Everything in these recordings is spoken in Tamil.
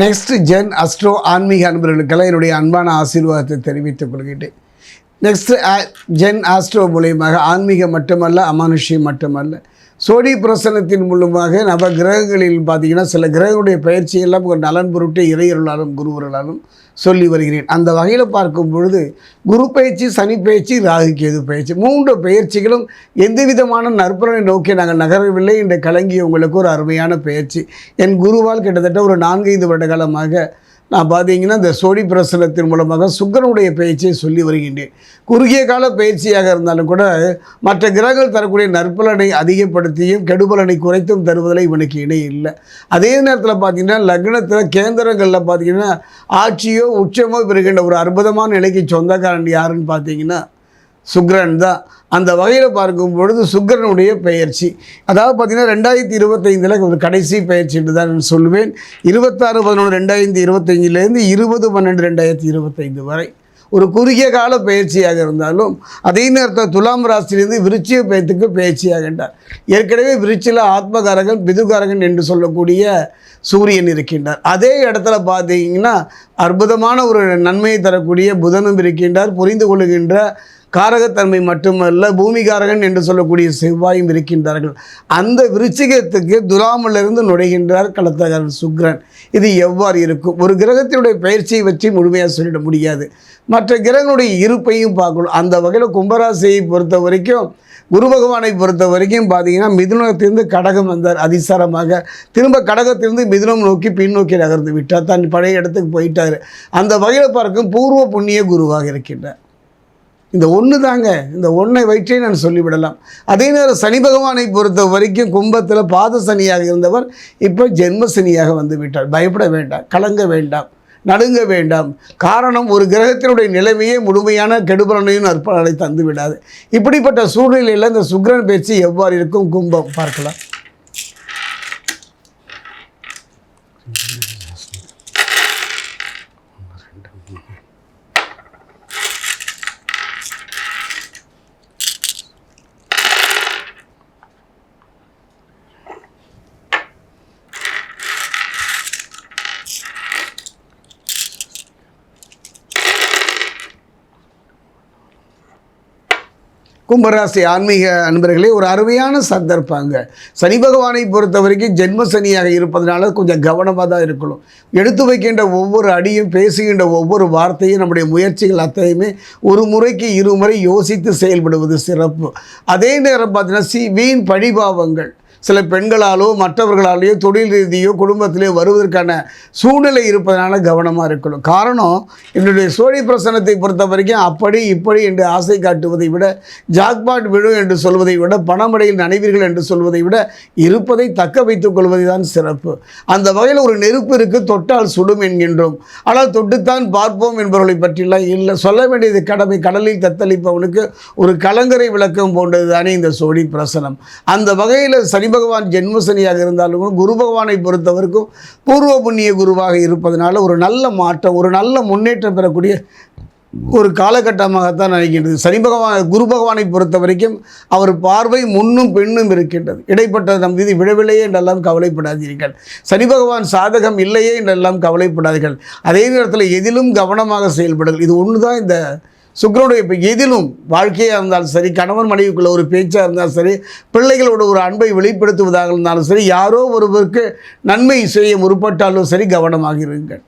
நெக்ஸ்ட் ஜென் அஸ்ட்ரோ ஆன்மீக அன்பர்களுக்கெல்லாம் என்னுடைய அன்பான ஆசீர்வாதத்தை தெரிவித்துக் கொள்கிறேன். நெக்ஸ்ட் ஜென் ஆஸ்ட்ரோ மூலியமாக ஆன்மீகம் மட்டுமல்ல, அமானுஷ்யம் மட்டுமல்ல, சோடி பிரசனத்தின் மூலமாக நவ கிரகங்களில் பார்த்திங்கன்னா சில கிரகங்களுடைய பயிற்சியெல்லாம் ஒரு நலன் பொருட்டு இறையர்களாலும் குருவர்களாலும் சொல்லி வருகிறேன். அந்த வகையில் பார்க்கும் பொழுது குரு பயிற்சி, சனி பயிற்சி, ராகு கேது பயிற்சி, 3 பயிற்சிகளும் எந்த விதமான நற்பலனை நோக்கி நாங்கள் நகரவில்லை என்று கலங்கிய உங்களுக்கு ஒரு அருமையான பயிற்சி. என் குருவால் கிட்டத்தட்ட ஒரு 4-5 வருட காலமாக நான் பார்த்தீங்கன்னா இந்த சோடி பிரசனத்தின் மூலமாக சுக்கிரனுடைய பயிற்சியை சொல்லி வருகின்றேன். குறுகிய கால பயிற்சியாக இருந்தாலும் கூட மற்ற கிரகங்கள் தரக்கூடிய நற்பலனை அதிகப்படுத்தியும் கெடுபலனை குறைத்தும் தருவதில் இவனுக்கு இணை இல்லை. அதே நேரத்தில் பார்த்திங்கன்னா லக்னத்தில் கேந்திரங்களில் பார்த்திங்கன்னா ஆட்சியோ உச்சமோ பெறுகின்ற ஒரு அற்புதமான நிலைக்கு சொந்தக்காரன் யாருன்னு பார்த்தீங்கன்னா சுக்கிரன் தான். அந்த வகையில் பார்க்கும் பொழுது சுக்கிரனுடைய பயிற்சி, அதாவது பார்த்திங்கன்னா 2025 ஒரு கடைசி பயிற்சி என்று தான் நான் சொல்லுவேன். 26/11/2025 20/12/2025 வரை ஒரு குறுகிய கால பயிற்சியாக இருந்தாலும் அதே நேரத்தில் துலாம் ராசியிலிருந்து விருச்சிக பயத்துக்கு பயிற்சியாகின்றார். ஏற்கனவே விருச்சியில் ஆத்மகாரகன் பிதுகாரகன் என்று சொல்லக்கூடிய சூரியன் இருக்கின்றார். அதே இடத்துல பார்த்தீங்கன்னா அற்புதமான ஒரு நன்மையை தரக்கூடிய புதனும் இருக்கின்றார். புரிந்து கொள்ளுகின்ற காரகத்தன்மை மட்டுமல்ல, பூமிகாரகன் என்று சொல்லக்கூடிய செவ்வாயும் இருக்கின்றார்கள். அந்த விருச்சிகத்துக்கு துலாமிலிருந்து நுழைகின்றார் களத்தகாரன் சுக்கிரன். இது எவ்வாறு இருக்கும்? ஒரு கிரகத்தினுடைய பயிற்சியை வச்சு முழுமையாக சொல்லிட முடியாது. மற்ற கிரகங்களுடைய இருப்பையும் பார்க்கணும். அந்த வகையில் கும்பராசியை பொறுத்த வரைக்கும், குரு பகவானை பொறுத்த வரைக்கும் பார்த்தீங்கன்னா மிதுனத்திலிருந்து கடகம் வந்தார் அதிசாரமாக. திரும்ப கடகத்திலிருந்து மிதுனம் நோக்கி பின்னோக்கி நகர்ந்து விட்டார், தன் பழைய இடத்துக்கு போயிட்டார். அந்த வகையில் பார்க்கும் பூர்வ புண்ணிய குருவாக இருக்கின்றார். இந்த ஒன்று தாங்க, இந்த ஒன்றை வயிற்றே நான் சொல்லிவிடலாம். அதே நேரம் சனி பகவானை பொறுத்த வரைக்கும் கும்பத்தில் பாத சனியாக இருந்தவர் இப்போ ஜென்ம சனியாக வந்து விட்டார். பயப்பட வேண்டாம், கலங்க வேண்டாம், நடுங்க வேண்டாம். காரணம், ஒரு கிரகத்தினுடைய நிலைமையே முழுமையான கெடுபலனையும் நற்பலனை தந்து விடாது. இப்படிப்பட்ட சூழ்நிலையில் இந்த சுக்கிரன் பயிற்சி எவ்வாறு இருக்கும் கும்பம் பார்க்கலாம். கும்பராசி ஆன்மீக அன்பர்களே, ஒரு அருமையான சந்தர்ப்பங்க. சனி பகவானை பொறுத்த வரைக்கும் ஜென்ம சனியாக இருப்பதனால கொஞ்சம் கவனமாக தான் இருக்கணும். எடுத்து வைக்கின்ற ஒவ்வொரு அடியும், பேசுகின்ற ஒவ்வொரு வார்த்தையும், நம்முடைய முயற்சிகள் அத்தனையுமே ஒரு முறைக்கு 2 முறை யோசித்து செயல்படுவது சிறப்பு. அதே நேரம் பார்த்தீங்கன்னா வீண் பழிபாவங்கள் சில பெண்களாலோ மற்றவர்களாலேயோ தொழில் ரீதியோ குடும்பத்திலேயோ வருவதற்கான சூழ்நிலை இருப்பதனால கவனமாக இருக்கணும். காரணம், என்னுடைய சோழி பிரசனத்தை பொறுத்த வரைக்கும் அப்படி இப்படி என்று ஆசை காட்டுவதை விட, ஜாக்பாட் விழும் என்று சொல்வதை விட, பணமடையில் நனைவீர்கள் என்று சொல்வதை விட இருப்பதை தக்க வைத்துக் கொள்வதை தான் சிறப்பு. அந்த வகையில் ஒரு நெருப்பு இருக்குது, தொட்டால் சுடும் என்கின்றோம். ஆனால் தொட்டுத்தான் பார்ப்போம் என்பவர்களை பற்றிலாம் இல்லை. சொல்ல வேண்டியது கடமை. கடலில் தத்தளிப்பவனுக்கு ஒரு கலங்கரை விளக்கம் போன்றது தானே இந்த சோழி பிரசனம். அந்த வகையில் சனி பகவான் ஜென்ம சனியாக இருந்தாலும் குரு பகவானை பொறுத்தவரைக்கும் பூர்வ புண்ணிய குருவாக இருப்பதனால ஒரு நல்ல மாற்றம், ஒரு நல்ல முன்னேற்றம் பெறக்கூடிய ஒரு காலகட்டமாகத்தான் நினைக்கின்றது. சனி பகவான் குரு பகவானை பொறுத்த வரைக்கும் அவர் பார்வை முன்னும் பின்னும் இருக்கின்றது. இடைப்பட்ட நம் மீது விழவில்லையே என்றெல்லாம் கவலைப்படாதீர்கள். சனி பகவான் சாதகம் இல்லையே என்றெல்லாம் கவலைப்படாதீர்கள். அதே நேரத்தில் எதிலும் கவனமாக செயல்படுங்கள். இது ஒன்று தான் இந்த சுக்கிரனுடைய. இப்போ எதிலும் வாழ்க்கையாக இருந்தாலும் சரி, கணவன் மனைவிக்குள்ள ஒரு பேச்சாக இருந்தாலும் சரி, பிள்ளைகளோட ஒரு அன்பை வெளிப்படுத்துவதாக இருந்தாலும் சரி, யாரோ ஒருவருக்கு நன்மை செய்ய முற்பட்டாலும் சரி கவனமாக இருங்கள்.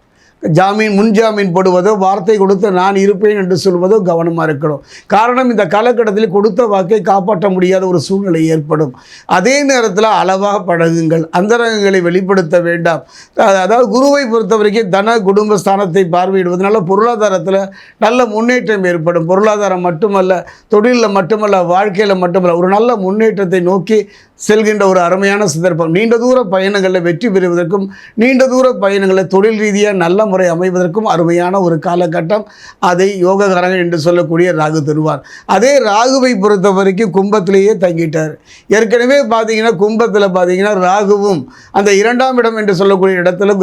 முன்ஜாமீன் போடுவதோ, வார்த்தை கொடுத்து நான் இருப்பேன் என்று சொல்வதோ கவனமாக இருக்கணும். காரணம், இந்த காலகட்டத்தில் கொடுத்த வாக்கை காப்பாற்ற முடியாத ஒரு சூழ்நிலை ஏற்படும். அதே நேரத்தில் அளவாக பழகுங்கள், அந்தரங்கங்களை வெளிப்படுத்த வேண்டாம். அதாவது குருவை பொறுத்த வரைக்கும் தன குடும்ப ஸ்தானத்தை பார்வையிடுவதனால பொருளாதாரத்தில் நல்ல முன்னேற்றம் ஏற்படும். பொருளாதாரம் மட்டுமல்ல, தொழிலில் மட்டுமல்ல, வாழ்க்கையில் மட்டுமல்ல, ஒரு நல்ல முன்னேற்றத்தை நோக்கி செல்கின்ற ஒரு அருமையான சந்தர்ப்பம். நீண்ட தூர பயணங்களில் வெற்றி பெறுவதற்கும், நீண்ட தூர பயணங்களில் தொழில் ரீதியாக நல்ல முறை அமைவதற்கும் அருமையான ஒரு காலகட்டம். அதை யோககாரங்கள் என்று சொல்லக்கூடிய ராகு தருவார். அதே ராகுவை பொறுத்த வரைக்கும் கும்பத்திலேயே தங்கிட்டார். ஏற்கனவே பார்த்தீங்கன்னா கும்பத்தில் பார்த்தீங்கன்னா ராகுவும் அந்த 2ஆம் இடம் என்று சொல்லக்கூடிய இடத்துல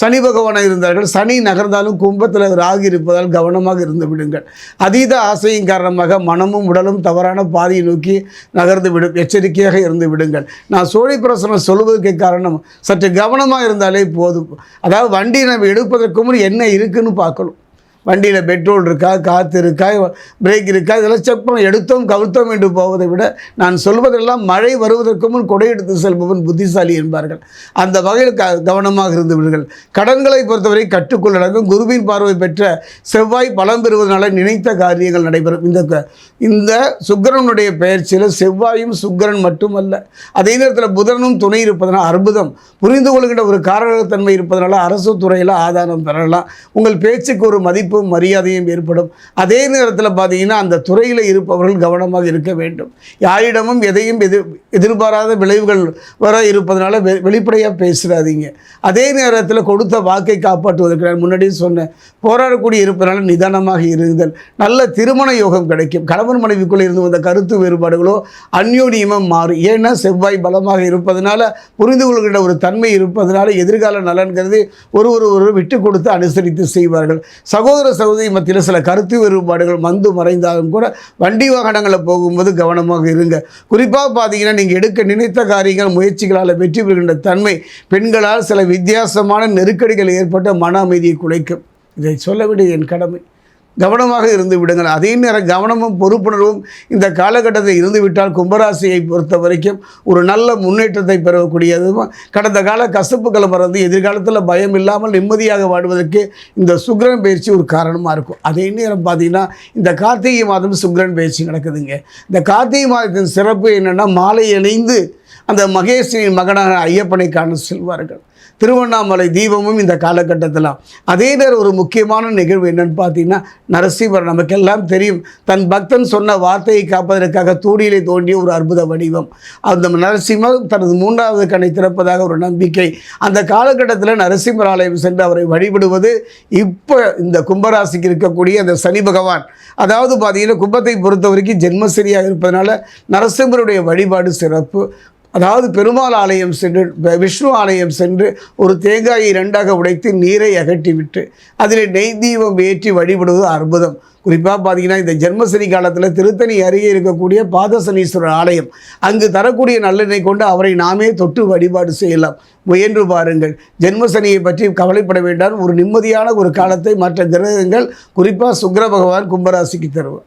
சனி பகவானாக இருந்தார்கள். சனி நகர்ந்தாலும் கும்பத்தில் ராகு இருப்பதால் கவனமாக இருந்து விடுங்கள். அதீத ஆசையின் காரணமாக மனமும் உடலும் தவறான பாதையை நோக்கி நகர்ந்து விடும். எச்சரிக்கையாக இருந்து விடுங்கள். நான் சோழி பிரசனம் சொல்வதற்கு காரணம் சற்று கவனமாக இருந்தாலே போதும். அதாவது வண்டி நம்ம எடுப்பதற்கு முன் என்ன இருக்குன்னு பார்க்கணும். வண்டியில் பெட்ரோல் இருக்கா, காற்று இருக்கா, பிரேக் இருக்கா, இதெல்லாம் செக் பண்ண. எடுத்தோம் கவிழ்த்தோம் என்று போவதை விட நான் சொல்வதெல்லாம் மழை வருவதற்கு முன் கொடை எடுத்து செல்பவன் புத்திசாலி என்பார்கள். அந்த வகையில் கவனமாக இருந்து விடுங்கள். கடன்களை பொறுத்தவரை கட்டுக்குள் நடக்கும். குருவின் பார்வை பெற்ற செவ்வாய் பலம் பெறுவதனால நினைத்த காரியங்கள் நடைபெறும். இந்த சுக்கிரனுடைய பெயர்ச்சியில் செவ்வாயும் சுக்கிரன் மட்டுமல்ல, அதே நேரத்தில் புதனும் துணை இருப்பதனால் அற்புதம். புரிந்து கொள்கின்ற ஒரு காரகத்தன்மை இருப்பதனால அரசு துறையில் ஆதாரம் பெறலாம். உங்கள் பேச்சுக்கு ஒரு மதிப்பு மரியாதையும் ஏற்படும். அதே நேரத்தில் பார்த்தீங்கன்னா அந்த துறையில் இருப்பவர்கள் கவனமாக இருக்க வேண்டும். யாரிடமும் எதையும் எதிர்பாராத விளைவுகள் வர இருப்பதனால வெளிப்படையாக பேசுகிறாதீங்க. அதே நேரத்தில் கொடுத்த வாக்கை காப்பாற்றுவதற்கு நான் முன்னாடியே சொன்னேன், போராடக்கூடிய இருப்பதனால நிதானமாக இருந்தல். நல்ல திருமண யோகம் கிடைக்கும். கணவன் மனைவிக்குள்ளே இருந்து வந்த கருத்து வேறுபாடுகளோ அந்யோன்யமாக மாறும். ஏன்னா செவ்வாய் பலமாக இருப்பதனால, புரிந்து கொள்கின்ற ஒரு தன்மை இருப்பதனால எதிர்கால நலன்கிறது ஒருவர் விட்டு கொடுத்து அனுசரித்து செய்வார்கள். சகோதர சகோதரி மத்தியில் சில கருத்து வேறுபாடுகள் வந்து மறைந்தாலும் கூட வண்டி வாகனங்களில் போகும்போது கவனமாக இருங்க. குறிப்பாக பார்த்தீங்கன்னா நீங்கள் எடுக்க நினைத்த காரியங்கள் முயற்சிகளால் வெற்றி பெறுகின்ற தன்மை. பெண்களால் சில வித்தியாசமான நெருக்கடிகள் ஏற்பட்ட மன அமைதியை குலைக்கும். இதை சொல்ல வேண்டியது என் கடமை. கவனமாக இருந்து விடுங்கள். அதே நேரம் கவனமும் பொறுப்புணர்வும் இந்த காலகட்டத்தில் இருந்துவிட்டால் கும்பராசியை பொறுத்த வரைக்கும் ஒரு நல்ல முன்னேற்றத்தை பெறக்கூடியதும், கடந்த கால கசப்புகளை மறந்து எதிர்காலத்தில் பயம் இல்லாமல் நிம்மதியாக வாழ்வதற்கு இந்த சுக்கிரன் பயிற்சி ஒரு காரணமாக இருக்கும். அதே நேரம் பார்த்திங்கன்னா இந்த கார்த்திகை மாதம் சுக்கிரன் பயிற்சி நடக்குதுங்க. இந்த கார்த்திகை மாதத்தின் சிறப்பு என்னென்னா, மாலை அணிந்து அந்த மகேஸ்வரின் மகனாக ஐயப்பனை காண செல்வார்கள். திருவண்ணாமலை தீபமும் இந்த காலகட்டத்தில். அதே நேரம் ஒரு முக்கியமான நிகழ்வு என்னென்னு பார்த்தீங்கன்னா, நரசிம்மர் நமக்கெல்லாம் தெரியும், தன் பக்தன் சொன்ன வார்த்தையை காப்பதற்காக தூணிலே தோண்டிய ஒரு அற்புத வடிவம். அந்த நரசிம்மர் தனது 3வது கண்ணை திறப்பதாக ஒரு நம்பிக்கை. அந்த காலகட்டத்தில் நரசிம்மர் ஆலயம் சென்று அவரை வழிபடுவது இப்போ இந்த கும்பராசிக்கு இருக்கக்கூடிய அந்த சனி பகவான், அதாவது பார்த்தீங்கன்னா கும்பத்தை பொறுத்த வரைக்கும் ஜென்மசரியாக இருப்பதனால நரசிம்மருடைய வழிபாடு சிறப்பு. அதாவது பெருமாள் ஆலயம் சென்று, விஷ்ணு ஆலயம் சென்று ஒரு தேங்காயை 2ஆக உடைத்து நீரை அகற்றிவிட்டு அதில் நெய் தீபம் ஏற்றி வழிபடுவது அற்புதம். குறிப்பாக பார்த்தீங்கன்னா இந்த ஜென்மசனி காலத்தில் திருத்தணி அருகே இருக்கக்கூடிய பாதசனீஸ்வரர் ஆலயம், அங்கு தரக்கூடிய நல்லெண்ணெய் கொண்டு அவரை நாமே தொட்டு வழிபாடு செய்யலாம். முயன்று பாருங்கள். ஜென்மசனியை பற்றி கவலைப்பட வேண்டாம். ஒரு நிம்மதியான ஒரு காலத்தை மற்ற கிரகங்கள், குறிப்பாக சுக்கிர பகவான் கும்பராசிக்கு தருவார்.